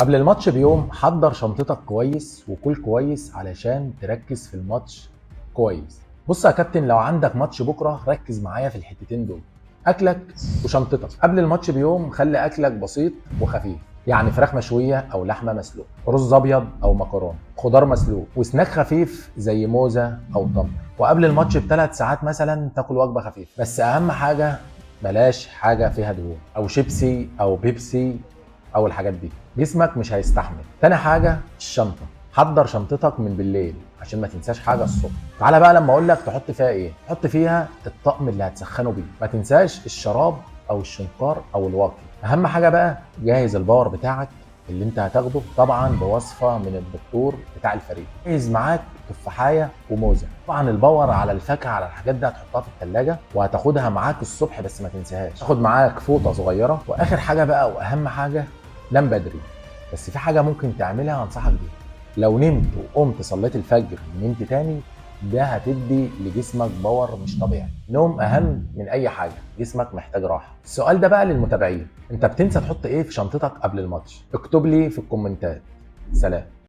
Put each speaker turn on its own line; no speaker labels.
قبل الماتش بيوم حضر شنطتك كويس وكل كويس علشان تركز في الماتش كويس. بص يا كابتن، لو عندك ماتش بكره ركز معايا في الحتتين دول: اكلك وشنطتك. قبل الماتش بيوم خلي اكلك بسيط وخفيف، يعني فراخ مشويه او لحمه مسلوقه، رز ابيض او مكرونه، خضار مسلوق، وسناك خفيف زي موزه او تمر. وقبل الماتش ب3 ساعات مثلا تاكل وجبه خفيفه، بس اهم حاجه بلاش حاجه فيها دهون او شيبسي او بيبسي او الحاجات دي، جسمك مش هيستحمل. تاني حاجه الشنطه، حضر شنطتك من بالليل عشان ما تنساش حاجه الصبح. تعالى بقى لما اقول لك تحط فيها ايه، حط فيها الطقم اللي هتسخنه بيه، ما تنساش الشراب او الشنكار او الواقي. اهم حاجه بقى جهز الباور بتاعك اللي انت هتاخده، طبعا بوصفه من الدكتور بتاع الفريق. جهز معاك تفاحيه وموزه. طبعا الباور على الفاكهه على الحاجات دي هتحطها في الثلاجه وهتاخدها معاك الصبح، بس ما تنساهاش تاخد معاك فوطه صغيره. واخر حاجه بقى واهم حاجه، نام بدري. بس في حاجه ممكن تعملها انصحك بيها: لو نمت وقمت صليت الفجر ونمت تاني، ده هتدي لجسمك باور مش طبيعي. نوم اهم من اي حاجه، جسمك محتاج راحه. السؤال ده بقى للمتابعين: انت بتنسى تحط ايه في شنطتك قبل الماتش؟ اكتب لي في الكومنتات. سلام.